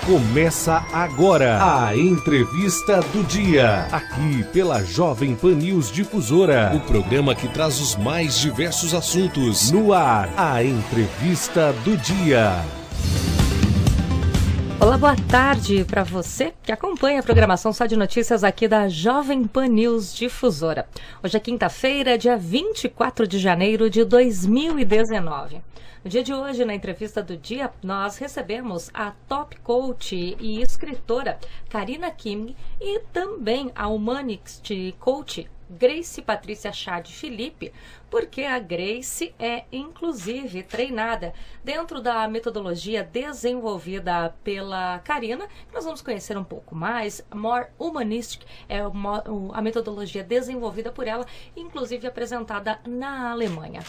Começa agora a entrevista do dia, aqui pela Jovem Pan News Difusora, o programa que traz os mais diversos assuntos. No ar, a entrevista do dia. Olá, boa tarde para você que acompanha a programação Só de Notícias aqui da Jovem Pan News Difusora. Hoje é quinta-feira, dia 24 de janeiro de 2019. No dia de hoje, na entrevista do dia, nós recebemos a top coach e escritora Karina Kiming e também a Humanist Coach Grace Patrícia Chade Felipe, porque a Grace é, inclusive, treinada dentro da metodologia desenvolvida pela Karina, que nós vamos conhecer um pouco mais. More Humanistic é a metodologia desenvolvida por ela, inclusive apresentada na Alemanha.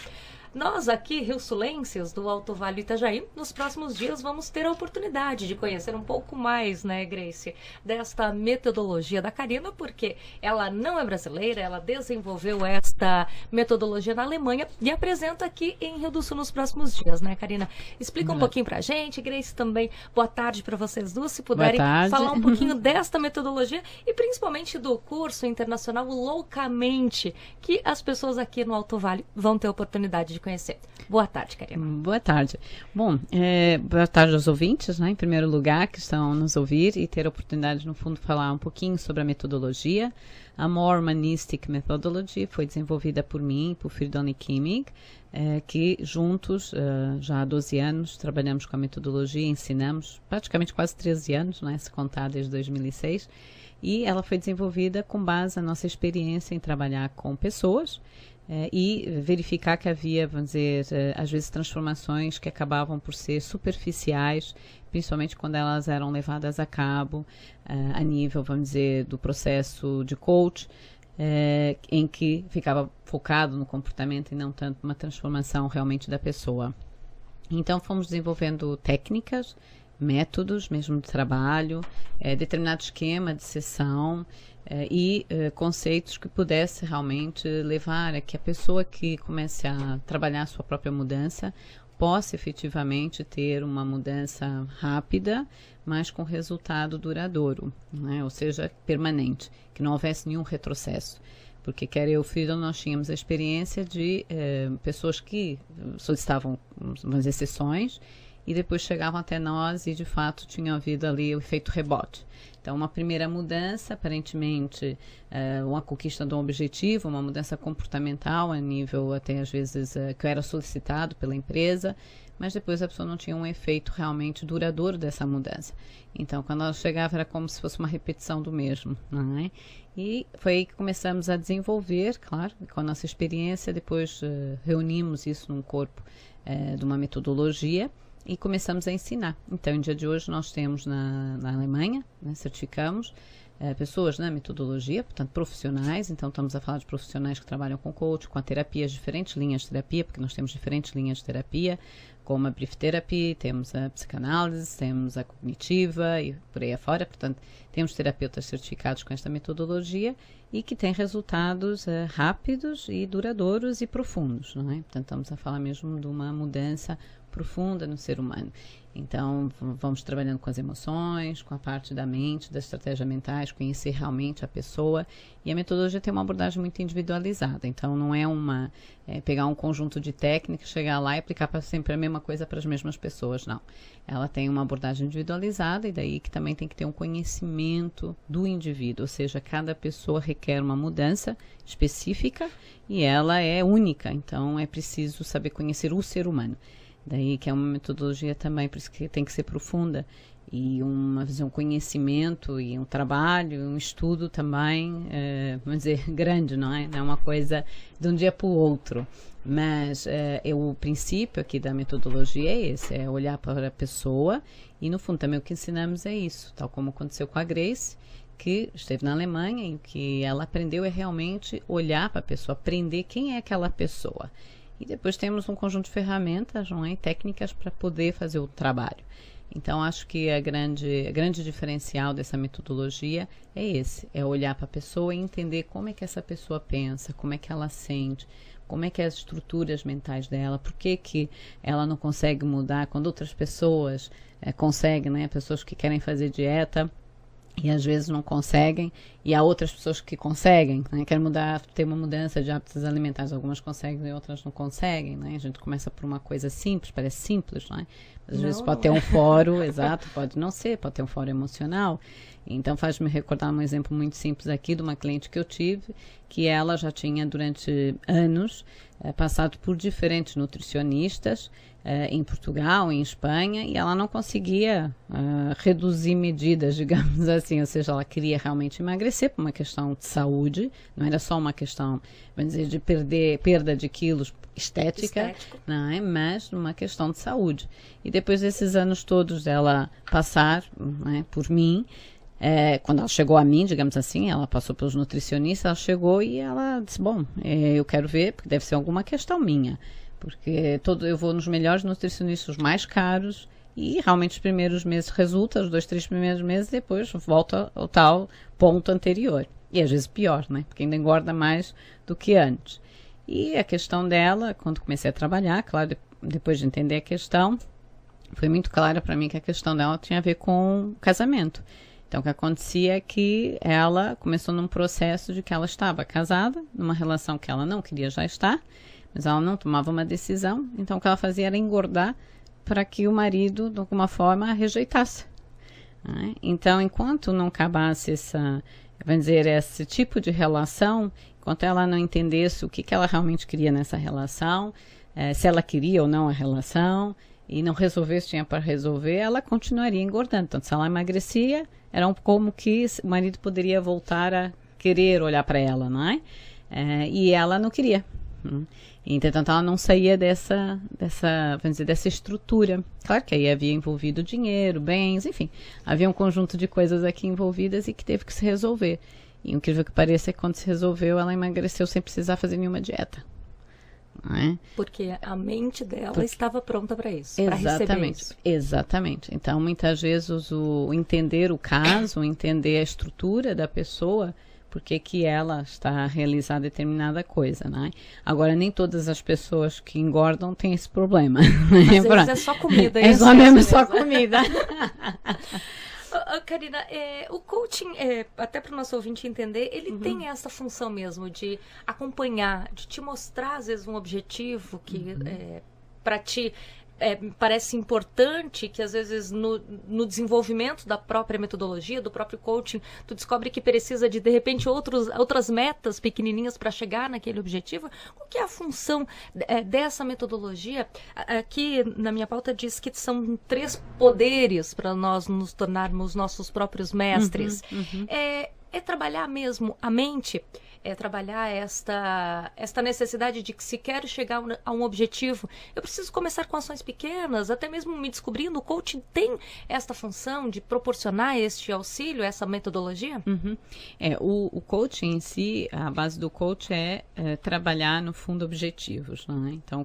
Nós aqui, rio-sulenses do Alto Vale Itajaí, nos próximos dias vamos ter a oportunidade de conhecer um pouco mais, né, Grace, desta metodologia da Karina, porque ela não é brasileira, ela desenvolveu esta metodologia na Alemanha e apresenta aqui em Rio do Sul nos próximos dias, né, Karina? Explica um pouquinho pra gente, Grace também, boa tarde para vocês duas, se puderem falar um pouquinho desta metodologia e principalmente do curso internacional Loucamente, que as pessoas aqui no Alto Vale vão ter a oportunidade de conhecer. Boa tarde, Karina. Boa tarde. Bom, boa tarde aos ouvintes, né, em primeiro lugar, que estão nos ouvir e ter a oportunidade, no fundo, falar um pouquinho sobre a metodologia. A More Humanistic Methodology foi desenvolvida por mim, por Friedone Kiming, que juntos, já há 12 anos, trabalhamos com a metodologia, ensinamos praticamente quase 13 anos, né, se contar desde 2006, e ela foi desenvolvida com base na nossa experiência em trabalhar com pessoas, e verificar que havia, vamos dizer, às vezes transformações que acabavam por ser superficiais, principalmente quando elas eram levadas a cabo a nível, vamos dizer, do processo de coach, em que ficava focado no comportamento e não tanto uma transformação realmente da pessoa. Então fomos desenvolvendo técnicas, métodos mesmo de trabalho, determinado esquema de sessão, e conceitos que pudesse realmente levar a que a pessoa que comece a trabalhar a sua própria mudança possa efetivamente ter uma mudança rápida, mas com resultado duradouro, né? Ou seja, permanente, que não houvesse nenhum retrocesso. Porque quer eu, filho, nós tínhamos a experiência de pessoas que solicitavam umas exceções e depois chegavam até nós e de fato tinha havido ali o efeito rebote. Então, uma primeira mudança, aparentemente, uma conquista de um objetivo, uma mudança comportamental a nível até às vezes que era solicitado pela empresa, mas depois a pessoa não tinha um efeito realmente duradouro dessa mudança. Então, quando ela chegava era como se fosse uma repetição do mesmo, não é? E foi aí que começamos a desenvolver, claro, com a nossa experiência, depois reunimos isso num corpo de uma metodologia, e começamos a ensinar. Então, no dia de hoje, nós temos na Alemanha, né, certificamos pessoas na metodologia, portanto, profissionais. Então, estamos a falar de profissionais que trabalham com coach, com a terapia, as diferentes linhas de terapia, porque nós temos diferentes linhas de terapia, como a brief therapy, temos a psicanálise, temos a cognitiva e por aí afora. Portanto, temos terapeutas certificados com esta metodologia e que têm resultados rápidos e duradouros e profundos, não é? Portanto, estamos a falar mesmo de uma mudança profunda no ser humano. Então, vamos trabalhando com as emoções, com a parte da mente, das estratégias mentais, conhecer realmente a pessoa. E a metodologia tem uma abordagem muito individualizada. Então, não é pegar um conjunto de técnicas, chegar lá e aplicar sempre a mesma coisa para as mesmas pessoas, não. Ela tem uma abordagem individualizada e daí que também tem que ter um conhecimento do indivíduo. Ou seja, cada pessoa requer uma mudança específica e ela é única. Então, é preciso saber conhecer o ser humano. Daí que é uma metodologia também, por isso que tem que ser profunda e uma visão, conhecimento e um trabalho, um estudo também, vamos dizer, grande, não é? Não é uma coisa de um dia para o outro, mas o princípio aqui da metodologia é esse, é olhar para a pessoa e no fundo também o que ensinamos é isso, tal como aconteceu com a Grace, que esteve na Alemanha e o que ela aprendeu é realmente olhar para a pessoa, aprender quem é aquela pessoa. E depois temos um conjunto de ferramentas, não é? Técnicas para poder fazer o trabalho. Então, acho que a grande diferencial dessa metodologia é esse, é olhar para a pessoa e entender como é que essa pessoa pensa, como é que ela sente, como é que é as estruturas mentais dela, por que ela não consegue mudar quando outras pessoas conseguem, né? Pessoas que querem fazer dieta e às vezes não conseguem, e há outras pessoas que conseguem, né? Querem mudar, ter uma mudança de hábitos alimentares, algumas conseguem e outras não conseguem, né? A gente começa por uma coisa simples, parece simples, né? Às vezes pode ter um foro, exato, pode não ser, pode ter um foro emocional. Então faz-me recordar um exemplo muito simples aqui de uma cliente que eu tive, que ela já tinha durante anos passado por diferentes nutricionistas em Portugal, em Espanha, e ela não conseguia reduzir medidas, digamos assim, ou seja, ela queria realmente emagrecer por uma questão de saúde, não era só uma questão, vamos dizer, de perda de quilos estética, não é? Mas uma questão de saúde. E depois desses anos todos dela passar, né, por mim, quando ela chegou a mim, digamos assim, ela passou pelos nutricionistas, ela chegou e ela disse, bom, eu quero ver, porque deve ser alguma questão minha, porque eu vou nos melhores nutricionistas, os mais caros, e realmente os primeiros meses resulta, os 2, 3 primeiros meses, depois volta ao tal ponto anterior. E às vezes pior, né? Porque ainda engorda mais do que antes. E a questão dela, quando comecei a trabalhar, claro, depois de entender a questão, foi muito clara para mim que a questão dela tinha a ver com casamento. Então, o que acontecia é que ela começou num processo de que ela estava casada, numa relação que ela não queria já estar, mas ela não tomava uma decisão. Então, o que ela fazia era engordar para que o marido, de alguma forma, a rejeitasse. Né? Então, enquanto não acabasse esse tipo de relação, enquanto ela não entendesse o que ela realmente queria nessa relação, se ela queria ou não a relação, e não resolvesse, tinha para resolver, ela continuaria engordando. Então, se ela emagrecia, era como que o marido poderia voltar a querer olhar para ela, não é? E ela não queria. Então, ela não saía dessa estrutura. Claro que aí havia envolvido dinheiro, bens, enfim. Havia um conjunto de coisas aqui envolvidas e que teve que se resolver. E o incrível que pareça é que quando se resolveu, ela emagreceu sem precisar fazer nenhuma dieta. Não é? Porque a mente dela estava pronta para isso, para receber isso. Exatamente. Então, muitas vezes, o entender o caso, entender a estrutura da pessoa, porque que ela está a realizar determinada coisa, né? Agora, nem todas as pessoas que engordam têm esse problema. Às vezes é só comida. É só mesmo só comida. Karina, o coaching, até para o nosso ouvinte entender, ele tem essa função mesmo de acompanhar, de te mostrar, às vezes, um objetivo que para ti parece importante, que às vezes no desenvolvimento da própria metodologia, do próprio coaching, tu descobre que precisa de repente, outras metas pequenininhas para chegar naquele objetivo. Qual que é a função dessa metodologia? Aqui na minha pauta diz que são 3 poderes para nós nos tornarmos nossos próprios mestres. É trabalhar mesmo a mente, é trabalhar esta necessidade de que, se quero chegar a um objetivo, eu preciso começar com ações pequenas, até mesmo me descobrindo. O coaching tem esta função de proporcionar este auxílio, essa metodologia? O coaching em si, a base do coach é trabalhar, no fundo, objetivos. Né? Então,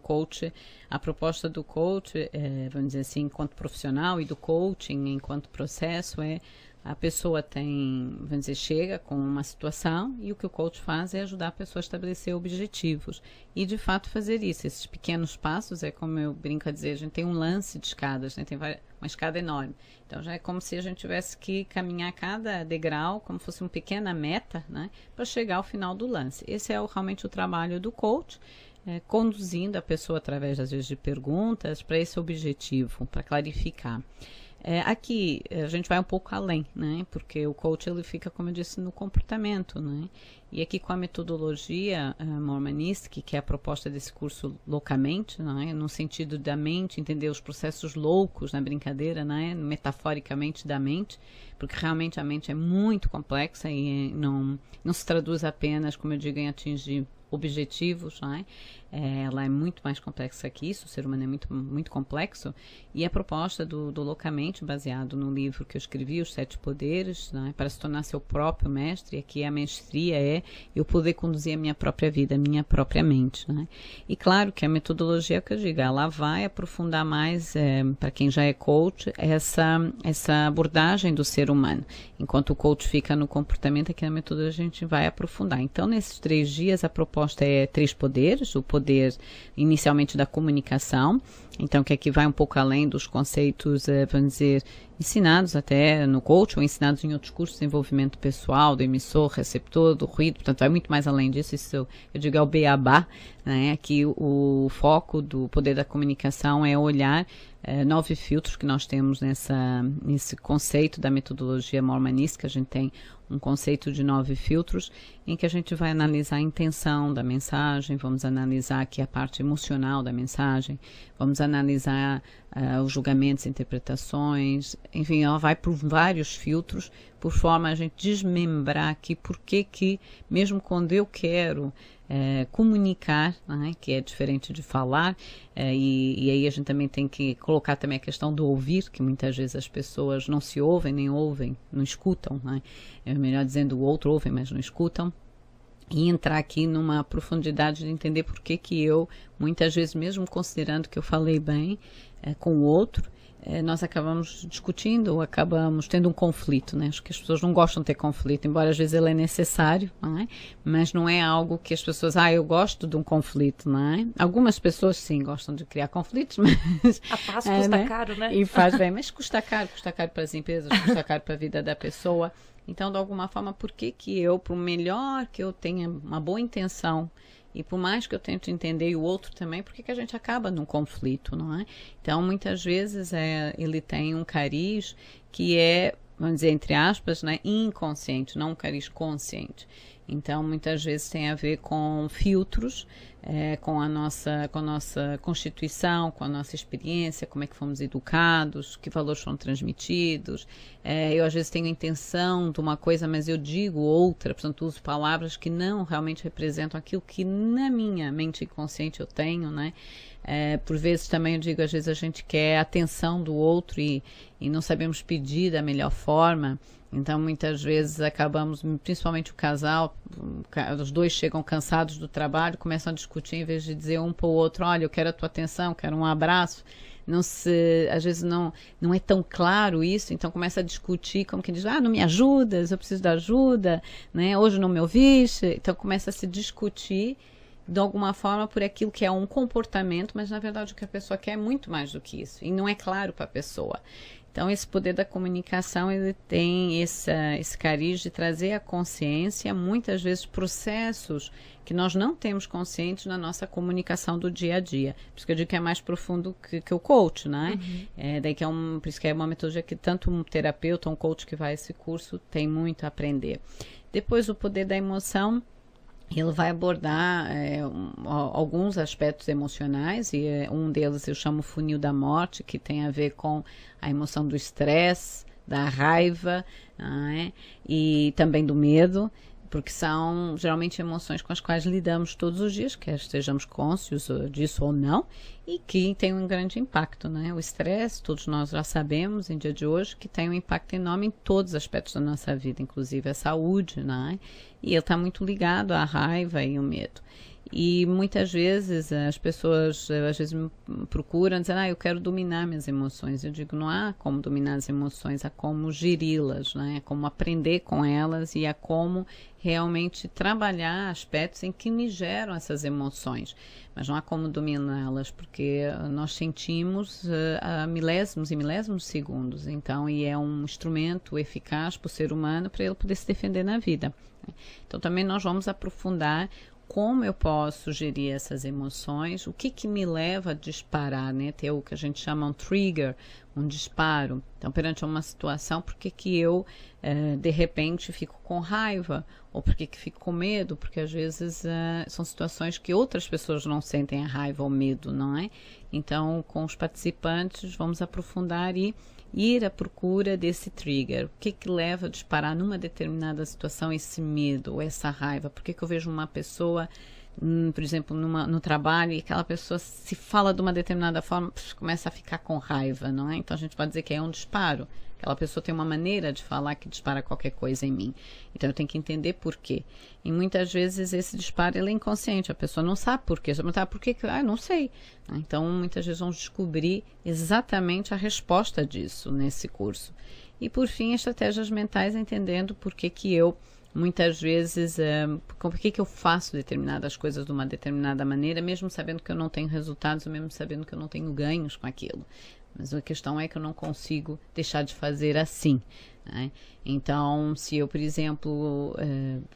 a proposta do coach, vamos dizer assim, enquanto profissional, e do coaching enquanto processo a pessoa vamos dizer, chega com uma situação, e o que o coach faz é ajudar a pessoa a estabelecer objetivos. E, de fato, fazer isso. Esses pequenos passos, como eu brinco a dizer, a gente tem um lance de escadas, né? Tem uma escada enorme. Então, já é como se a gente tivesse que caminhar cada degrau, como fosse uma pequena meta, né? Para chegar ao final do lance. Esse é realmente o trabalho do coach, conduzindo a pessoa, através, às vezes, de perguntas, para esse objetivo, para clarificar. Aqui a gente vai um pouco além, né? Porque o coach, ele fica, como eu disse, no comportamento, né? E aqui, com a metodologia More-Manistic, que é a proposta desse curso loucamente, né? No sentido da mente, entender os processos loucos na brincadeira, né? Metaforicamente da mente, porque realmente a mente é muito complexa e não se traduz apenas, como eu digo, em atingir objetivos, né? Ela é muito mais complexa que isso, o ser humano é muito, muito complexo, e a proposta do Loucamente, baseado no livro que eu escrevi, Os 7 Poderes, né? Para se tornar seu próprio mestre. Aqui a mestria é eu poder conduzir a minha própria vida, a minha própria mente, né? E claro que a metodologia, que eu digo, ela vai aprofundar mais, para quem já é coach, essa abordagem do ser humano. Enquanto o coach fica no comportamento, aqui na metodologia a gente vai aprofundar. Então, nesses 3 dias, a proposta resposta é 3 poderes, o poder inicialmente da comunicação, então que aqui vai um pouco além dos conceitos, vamos dizer, ensinados até no coaching ou ensinados em outros cursos de desenvolvimento pessoal, do emissor, receptor, do ruído, portanto vai muito mais além disso, isso eu digo é o beabá, né? Aqui o foco do poder da comunicação é olhar 9 filtros que nós temos nesse conceito da metodologia mormonística. A gente tem um conceito de 9 filtros em que a gente vai analisar a intenção da mensagem, vamos analisar aqui a parte emocional da mensagem, vamos analisar os julgamentos, interpretações, enfim, ela vai por vários filtros, por forma a gente desmembrar aqui por que mesmo quando eu quero comunicar, né, que é diferente de falar, e aí a gente também tem que colocar também a questão do ouvir, que muitas vezes as pessoas não se ouvem, nem ouvem, não escutam, né? É melhor dizendo, o outro ouvem, mas não escutam. E entrar aqui numa profundidade de entender por que eu, muitas vezes, mesmo considerando que eu falei bem com o outro, nós acabamos discutindo ou acabamos tendo um conflito, né? Acho que as pessoas não gostam de ter conflito, embora às vezes ele é necessário, não é? Mas não é algo que as pessoas, eu gosto de um conflito, não é? Algumas pessoas sim gostam de criar conflitos, mas... A paz custa caro, né? E faz bem, mas custa caro para as empresas, custa caro para a vida da pessoa. Então, de alguma forma, por que eu, por melhor que eu tenha uma boa intenção, e por mais que eu tente entender e o outro também, por que a gente acaba num conflito, não é? Então, muitas vezes, ele tem um cariz que é, vamos dizer, entre aspas, né, inconsciente, não um cariz consciente. Então, muitas vezes tem a ver com filtros, com a nossa constituição, com a nossa experiência, como é que fomos educados, que valores foram transmitidos. Eu, às vezes, tenho a intenção de uma coisa, mas eu digo outra, portanto, uso palavras que não realmente representam aquilo que na minha mente inconsciente eu tenho, né? Por vezes também eu digo, às vezes a gente quer a atenção do outro e não sabemos pedir da melhor forma. Então, muitas vezes acabamos, principalmente o casal, os dois chegam cansados do trabalho, começam a discutir, em vez de dizer um para o outro, olha, eu quero a tua atenção, quero um abraço. Às vezes não é tão claro isso, então começa a discutir, como quem diz, não me ajudas, eu preciso de ajuda, né? Hoje não me ouviste. Então, começa a se discutir de alguma forma por aquilo que é um comportamento, mas na verdade o que a pessoa quer é muito mais do que isso, e não é claro para a pessoa. Então, esse poder da comunicação, ele tem esse cariz de trazer à consciência, muitas vezes, processos que nós não temos conscientes na nossa comunicação do dia a dia. Por isso que eu digo que é mais profundo que o coach, né? Uhum. Por isso que é uma metodologia que tanto um terapeuta, um coach que vai a esse curso, tem muito a aprender. Depois, o poder da emoção. Ele vai abordar alguns aspectos emocionais, e um deles eu chamo funil da morte, que tem a ver com a emoção do estresse, da raiva, e também do medo, porque são geralmente emoções com as quais lidamos todos os dias, quer estejamos conscientes disso ou não, e que tem um grande impacto, né? O estresse, todos nós já sabemos, em dia de hoje, que tem um impacto enorme em todos os aspectos da nossa vida, inclusive a saúde, né? E ele está muito ligado à raiva e ao medo. E muitas vezes as pessoas às vezes me procuram dizendo, eu quero dominar minhas emoções. Eu digo, não há como dominar as emoções, há como geri-las, né? Há como aprender com elas e há como realmente trabalhar aspectos em que me geram essas emoções. Mas não há como dominá-las, porque nós sentimos a milésimos e milésimos de segundos. Então, e é um instrumento eficaz para o ser humano para ele poder se defender na vida. Então, também nós vamos aprofundar como eu posso gerir essas emoções, o que me leva a disparar, né? Ter o que a gente chama um trigger, um disparo. Então, perante uma situação, por que eu, de repente, fico com raiva? Ou por que fico com medo? Porque, às vezes, são situações que outras pessoas não sentem a raiva ou medo, não é? Então, com os participantes, vamos aprofundar e ir à procura desse trigger. O que leva a disparar numa determinada situação esse medo ou essa raiva? Por que eu vejo uma pessoa, por exemplo, no trabalho, e aquela pessoa se fala de uma determinada forma, começa a ficar com raiva, não é? Então a gente pode dizer que é um disparo. Aquela pessoa tem uma maneira de falar que dispara qualquer coisa em mim. Então eu tenho que entender por quê. E muitas vezes esse disparo ele é inconsciente, a pessoa não sabe por quê. Você perguntar por quê? Não sei. Então muitas vezes vamos descobrir exatamente a resposta disso nesse curso. E por fim, estratégias mentais, entendendo por que eu muitas vezes, por que eu faço determinadas coisas de uma determinada maneira, mesmo sabendo que eu não tenho resultados, ou mesmo sabendo que eu não tenho ganhos com aquilo. Mas a questão é que eu não consigo deixar de fazer assim, né? Então, se eu, por exemplo,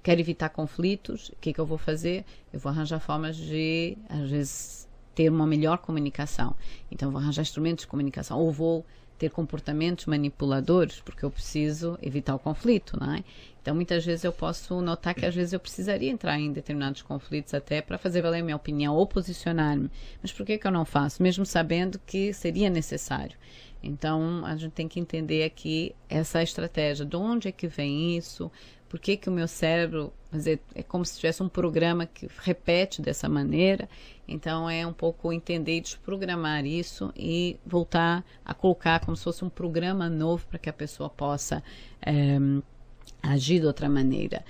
quero evitar conflitos, o que eu vou fazer? Eu vou arranjar formas de, às vezes, ter uma melhor comunicação. Então, eu vou arranjar instrumentos de comunicação, ou vou ter comportamentos manipuladores, porque eu preciso evitar o conflito, não é? Então, muitas vezes eu posso notar que às vezes eu precisaria entrar em determinados conflitos até para fazer valer a minha opinião ou posicionar-me. Mas por que eu não faço? Mesmo sabendo que seria necessário. Então, a gente tem que entender aqui essa estratégia. De onde é que vem isso? Por que o meu cérebro, é como se tivesse um programa que repete dessa maneira. Então, é um pouco entender e desprogramar isso e voltar a colocar como se fosse um programa novo para que a pessoa possa agir de outra maneira.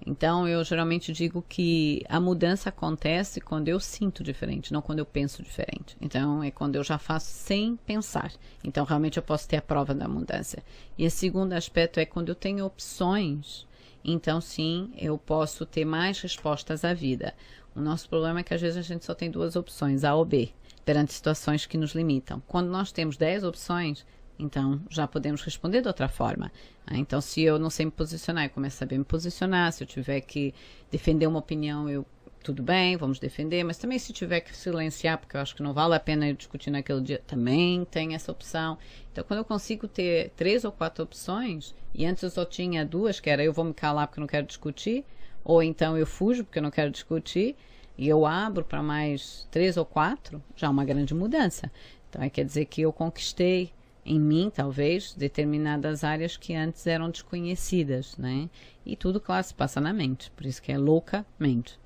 Então, eu geralmente digo que a mudança acontece quando eu sinto diferente, não quando eu penso diferente. Então, é quando eu já faço sem pensar. Então, realmente eu posso ter a prova da mudança. E o segundo aspecto é quando eu tenho opções. Então, sim, eu posso ter mais respostas à vida. O nosso problema é que às vezes a gente só tem 2 opções, A ou B, perante situações que nos limitam. Quando nós temos 10 opções, então já podemos responder de outra forma. Então, se eu não sei me posicionar, eu começo a saber me posicionar. Se eu tiver que defender uma opinião, tudo bem, vamos defender. Mas também se tiver que silenciar, porque eu acho que não vale a pena eu discutir naquele dia, também tem essa opção. Então, quando eu consigo ter 3 ou 4 opções, e antes eu só tinha 2, que era eu vou me calar porque eu não quero discutir, ou então eu fujo porque eu não quero discutir, e eu abro para mais 3 ou 4, já é uma grande mudança. Então, quer dizer que eu conquistei em mim, talvez, determinadas áreas que antes eram desconhecidas, né? E tudo, claro, se passa na mente, por isso que é loucamente.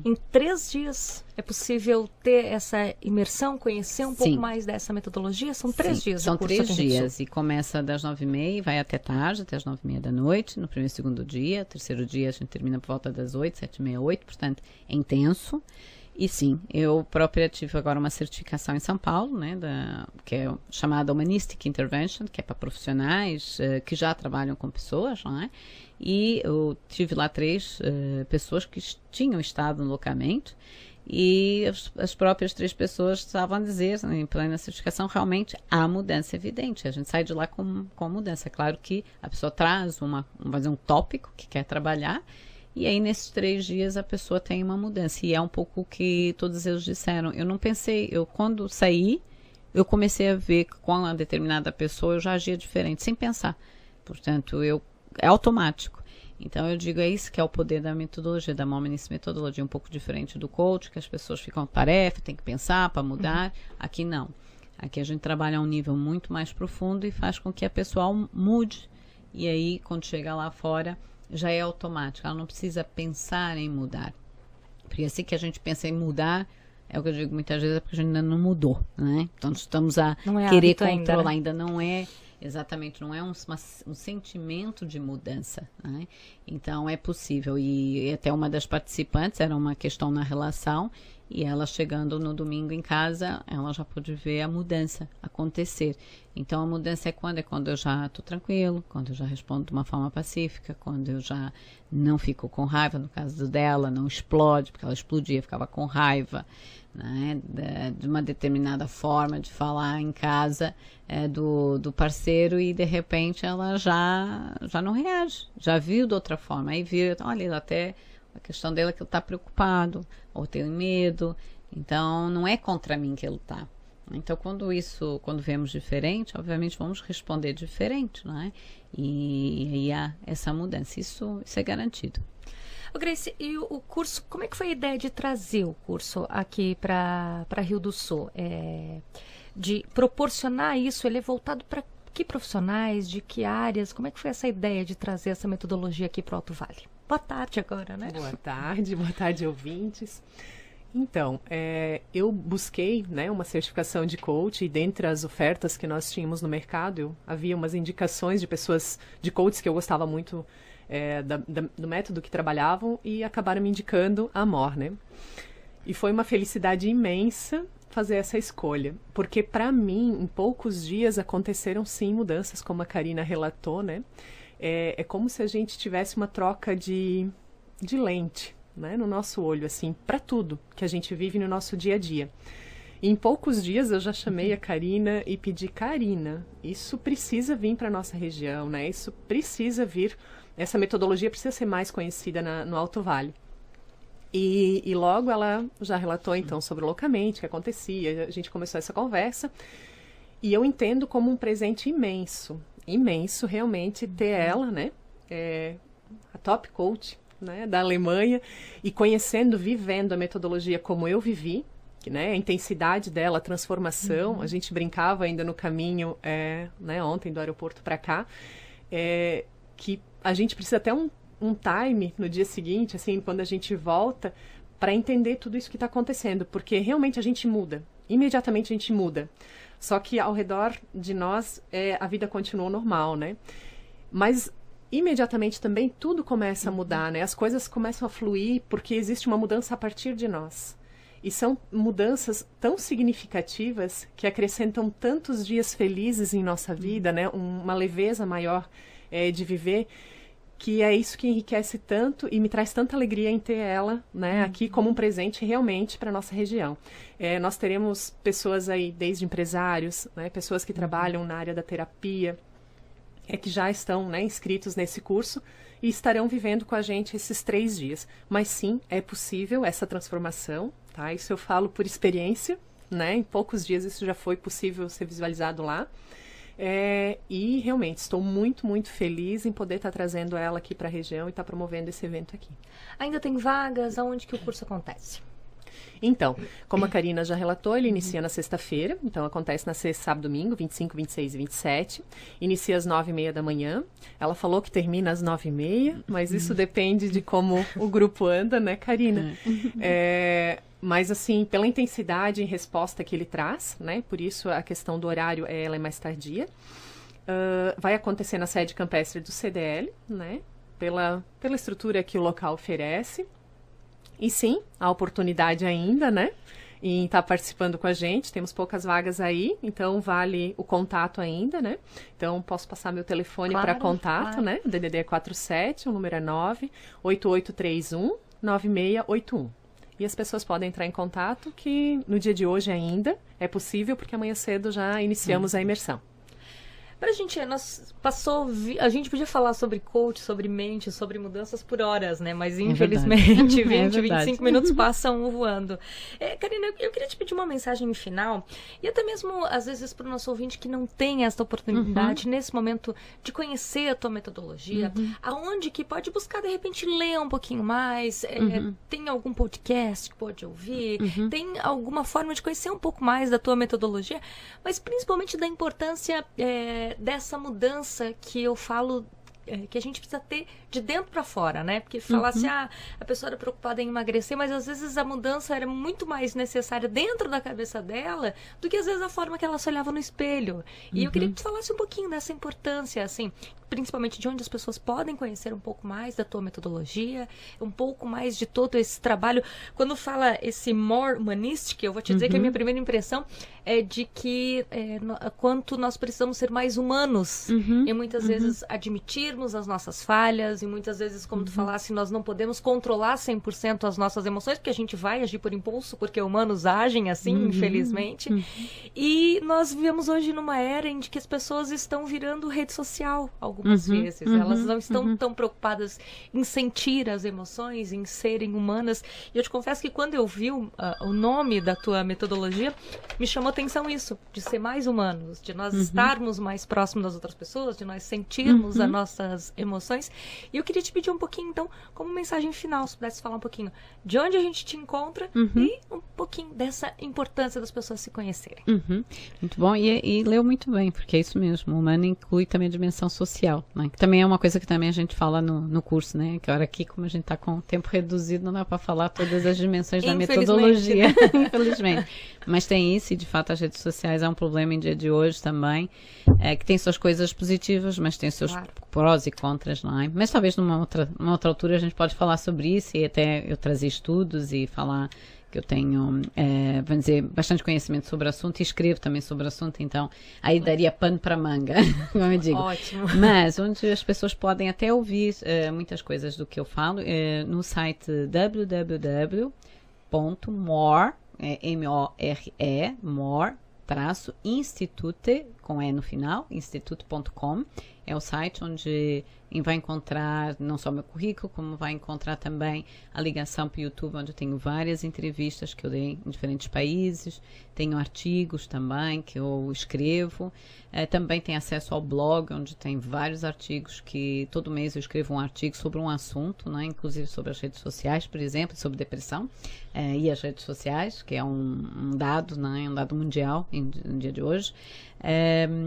Em 3 dias é possível ter essa imersão, conhecer um pouco mais dessa metodologia? São 3 dias. São 3 dias e começa das 9h30 e vai até tarde, até as 9h30 da noite, no primeiro e segundo dia. Terceiro dia a gente termina por volta das 8, 7h30, 8, portanto é intenso. E sim, eu própria tive agora uma certificação em São Paulo, né, que é chamada Humanistic Intervention, que é para profissionais que já trabalham com pessoas, não é? E eu tive lá 3 pessoas que tinham estado no locamento e as próprias 3 pessoas estavam a dizer, em plena certificação, realmente há mudança evidente. A gente sai de lá com mudança. É claro que a pessoa traz vamos fazer um tópico que quer trabalhar. E aí, nesses 3 dias, a pessoa tem uma mudança. E é um pouco o que todos eles disseram. Eu não pensei, quando saí, eu comecei a ver que com uma determinada pessoa eu já agia diferente, sem pensar. Portanto, é automático. Então, eu digo, é isso que é o poder da metodologia, da Humanistic Methodology, um pouco diferente do coach, que as pessoas ficam tarefa, tem que pensar para mudar. Aqui não. Aqui a gente trabalha a um nível muito mais profundo e faz com que a pessoa mude. E aí, quando chega lá fora, já é automático, ela não precisa pensar em mudar. Porque assim que a gente pensa em mudar, é o que eu digo muitas vezes, é porque a gente ainda não mudou, né? Então estamos a querer controlar, ainda não é, exatamente, não é um sentimento de mudança, né? Então é possível, e até uma das participantes, era uma questão na relação, e ela chegando no domingo em casa, ela já pôde ver a mudança acontecer. Então a mudança é quando? É quando eu já estou tranquilo, quando eu já respondo de uma forma pacífica, quando eu já não fico com raiva, no caso dela, não explode, porque ela explodia, ficava com raiva, né, de uma determinada forma de falar em casa do parceiro, e de repente ela já não reage, já viu de outra forma, aí viu, olha, até a questão dela é que ele está preocupado, ou tem medo, então não é contra mim que ele está. Então, quando vemos diferente, obviamente vamos responder diferente, não é? E aí há essa mudança, isso é garantido. Grace, e o curso, como é que foi a ideia de trazer o curso aqui para Rio do Sul? De proporcionar isso, ele é voltado para que profissionais, de que áreas? Como é que foi essa ideia de trazer essa metodologia aqui para o Alto Vale? Boa tarde agora, né? Boa tarde, ouvintes. Então, eu busquei, né, uma certificação de coach, e dentre as ofertas que nós tínhamos no mercado, havia umas indicações de pessoas, de coaches que eu gostava muito do método que trabalhavam, e acabaram me indicando a Amor, né? E foi uma felicidade imensa fazer essa escolha, porque para mim, em poucos dias, aconteceram sim mudanças, como a Karina relatou, né? é como se a gente tivesse uma troca de lente, né, no nosso olho, assim, para tudo que a gente vive no nosso dia a dia. Em poucos dias eu já chamei a Karina e pedi: Karina, isso precisa vir para nossa região, né? Isso precisa vir, essa metodologia precisa ser mais conhecida no Alto Vale. E logo ela já relatou então sobre o Loucamente, o que acontecia, a gente começou essa conversa, e eu entendo como um presente imenso, imenso realmente ter ela, né? A top coach, né, da Alemanha, e conhecendo, vivendo a metodologia como eu vivi, né, a intensidade dela, a transformação. A gente brincava ainda no caminho, né, ontem do aeroporto para cá, que a gente precisa até um time no dia seguinte, assim, quando a gente volta, para entender tudo isso que está acontecendo, porque realmente a gente muda, imediatamente a gente muda, só que ao redor de nós a vida continua normal, né, mas imediatamente também tudo começa a mudar, né, as coisas começam a fluir, porque existe uma mudança a partir de nós. E são mudanças tão significativas que acrescentam tantos dias felizes em nossa vida, né? Uma leveza maior de viver, que é isso que enriquece tanto e me traz tanta alegria em ter ela, né, aqui como um presente realmente para a nossa região. Nós teremos pessoas aí, desde empresários, né, pessoas que trabalham na área da terapia, que já estão, né, inscritos nesse curso e estarão vivendo com a gente esses 3 dias. Mas sim, é possível essa transformação. Tá? Isso eu falo por experiência, né? Em poucos dias isso já foi possível ser visualizado lá. E realmente estou muito, muito feliz em poder estar trazendo ela aqui para a região e estar promovendo esse evento aqui. Ainda tem vagas? Aonde que o curso acontece? Então, como a Karina já relatou, ele inicia na sexta-feira, então acontece na sexta, sábado, domingo, 25, 26 e 27. Inicia às 9h30 da manhã. Ela falou que termina às 9h30, mas isso depende de como o grupo anda, né, Karina? Mas, assim, pela intensidade e resposta que ele traz, né, por isso a questão do horário ela é mais tardia. Vai acontecer na sede campestre do CDL, né, pela estrutura que o local oferece. E sim, a oportunidade ainda, né, em estar participando com a gente. Temos poucas vagas aí, então vale o contato ainda, né. Então, posso passar meu telefone para contato, claro. Né, o DDD é 47, o número é 98831-9681. E as pessoas podem entrar em contato, que no dia de hoje ainda é possível, porque amanhã cedo já iniciamos a imersão. Pra gente, a gente podia falar sobre coach, sobre mente, sobre mudanças por horas, né? Mas infelizmente 25 minutos passam voando. Karina, eu queria te pedir uma mensagem final, e até mesmo, às vezes, para o nosso ouvinte que não tem essa oportunidade, nesse momento, de conhecer a tua metodologia, aonde que pode buscar, de repente, ler um pouquinho mais, tem algum podcast que pode ouvir, tem alguma forma de conhecer um pouco mais da tua metodologia, mas principalmente da importância dessa mudança que eu falo, que a gente precisa ter de dentro para fora, né? Porque falar assim, a pessoa era preocupada em emagrecer, mas às vezes a mudança era muito mais necessária dentro da cabeça dela do que às vezes a forma que ela se olhava no espelho. E eu queria que tu falasse um pouquinho dessa importância, assim, principalmente de onde as pessoas podem conhecer um pouco mais da tua metodologia, um pouco mais de todo esse trabalho. Quando fala esse more humanistic, eu vou te dizer que a minha primeira impressão é de que quanto nós precisamos ser mais humanos e muitas vezes admitirmos as nossas falhas, e muitas vezes, como tu falasse, nós não podemos controlar 100% as nossas emoções, porque a gente vai agir por impulso, porque humanos agem assim, infelizmente. E nós vivemos hoje numa era em que as pessoas estão virando rede social, algumas vezes. Elas não estão tão preocupadas em sentir as emoções, em serem humanas. E eu te confesso que quando eu vi o nome da tua metodologia, me chamou atenção isso, de ser mais humanos, de nós estarmos mais próximos das outras pessoas, de nós sentirmos as nossas emoções. E eu queria te pedir um pouquinho, então, como mensagem final, se pudesse falar um pouquinho de onde a gente te encontra e um pouquinho dessa importância das pessoas se conhecerem. Muito bom, e leu muito bem, porque é isso mesmo, o humano inclui também a dimensão social, né? Que também é uma coisa que também a gente fala no curso, né? Que agora aqui, como a gente está com o tempo reduzido, não dá para falar todas as dimensões da metodologia, infelizmente. Mas tem isso, e de fato as redes sociais é um problema em dia de hoje também, que tem suas coisas positivas, mas tem seus prós e contras, não é? Mas talvez numa outra altura a gente pode falar sobre isso, e até eu trazer estudos e falar que eu tenho, vamos dizer, bastante conhecimento sobre o assunto e escrevo também sobre o assunto, então aí daria pano para manga, como eu digo. Ótimo. Mas onde as pessoas podem até ouvir muitas coisas do que eu falo, no site www.more, M-O-R-E, more-institute, com E no final, institute.com. É o site onde vai encontrar não só meu currículo, como vai encontrar também a ligação para o YouTube, onde eu tenho várias entrevistas que eu dei em diferentes países, tenho artigos também que eu escrevo, também tem acesso ao blog, onde tem vários artigos que todo mês eu escrevo um artigo sobre um assunto, né, inclusive sobre as redes sociais, por exemplo, sobre depressão e as redes sociais, que é um dado, né, um dado mundial no dia de hoje.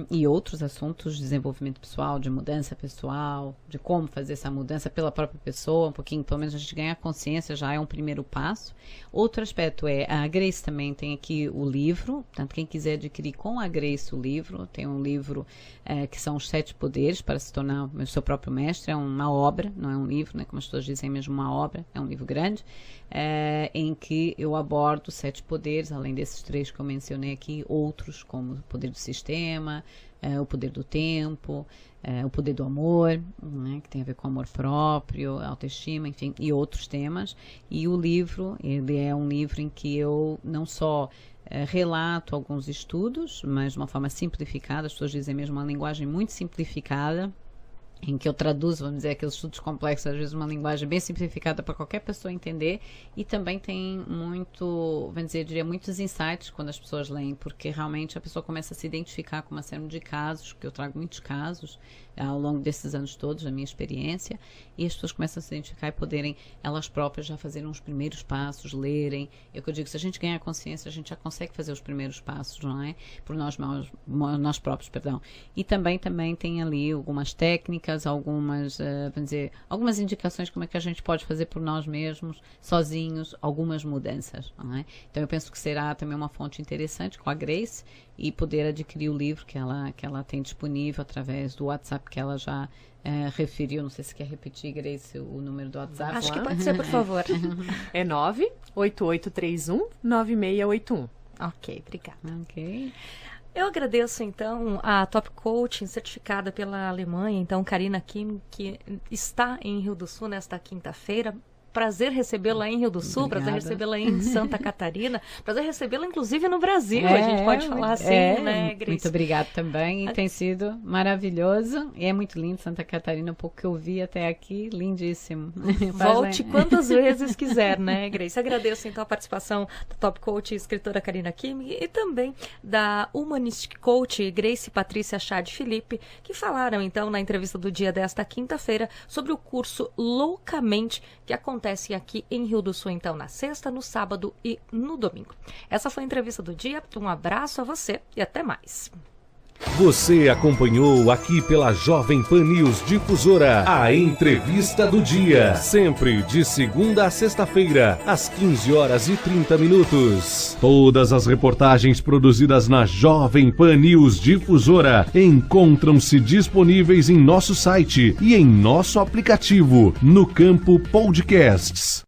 E outros assuntos de desenvolvimento pessoal, de mudança pessoal, de como fazer essa mudança pela própria pessoa, um pouquinho, pelo menos a gente ganhar consciência já é um primeiro passo. Outro aspecto a Grace também tem aqui o livro, portanto quem quiser adquirir com a Grace o livro, tem um livro que são os 7 poderes para se tornar o seu próprio mestre, é uma obra, não é um livro, né, como as pessoas dizem mesmo uma obra, é um livro grande, em que eu abordo 7 poderes, além desses 3 que eu mencionei aqui, outros como o poder do sistema, o poder do tempo, o poder do amor, né, que tem a ver com amor próprio, autoestima, enfim, e outros temas. E o livro, ele é um livro em que eu não só relato alguns estudos, mas de uma forma simplificada, as pessoas dizem mesmo uma linguagem muito simplificada, em que eu traduzo, vamos dizer, aqueles estudos complexos, às vezes uma linguagem bem simplificada para qualquer pessoa entender, e também tem vamos dizer, eu diria, muitos insights quando as pessoas leem, porque realmente a pessoa começa a se identificar com uma série de casos, que eu trago muitos casos ao longo desses anos todos, da minha experiência, e as pessoas começam a se identificar e poderem elas próprias já fazerem os primeiros passos, lerem. Eu digo, se a gente ganhar consciência, a gente já consegue fazer os primeiros passos, não é? Por nós próprios, perdão. E também tem ali algumas técnicas, algumas, vamos dizer, algumas indicações como é que a gente pode fazer por nós mesmos, sozinhos, algumas mudanças, não é? Então eu penso que será também uma fonte interessante com a Grace, e poder adquirir o livro que ela tem disponível através do WhatsApp que ela já referiu. Não sei se quer repetir, Grace, o número do WhatsApp. Acho que pode ser, por favor. É 98831-9681. Ok, obrigada. Ok. Eu agradeço, então, a Top Coaching, certificada pela Alemanha, então, Karina Kim, que está em Rio do Sul nesta quinta-feira. Prazer recebê-la em Rio do Sul, Obrigada. Prazer recebê-la em Santa Catarina, prazer recebê-la inclusive no Brasil, a gente pode falar assim, né, Grace? Muito obrigada também, e tem sido maravilhoso, e é muito lindo Santa Catarina, um pouco que eu vi até aqui, lindíssimo. Volte quantas vezes quiser, né, Grace? Agradeço então a participação da Top Coach, escritora Karina Kim, e também da Humanistic Coach, Grace Patrícia Chad Felipe, que falaram então na entrevista do dia desta quinta-feira sobre o curso Loucamente, que acontece aqui em Rio do Sul, então, na sexta, no sábado e no domingo. Essa foi a entrevista do dia. Um abraço a você e até mais. Você acompanhou aqui pela Jovem Pan News Difusora a entrevista do dia, sempre de segunda a sexta-feira, às 15h30. Todas as reportagens produzidas na Jovem Pan News Difusora encontram-se disponíveis em nosso site e em nosso aplicativo, no campo Podcasts.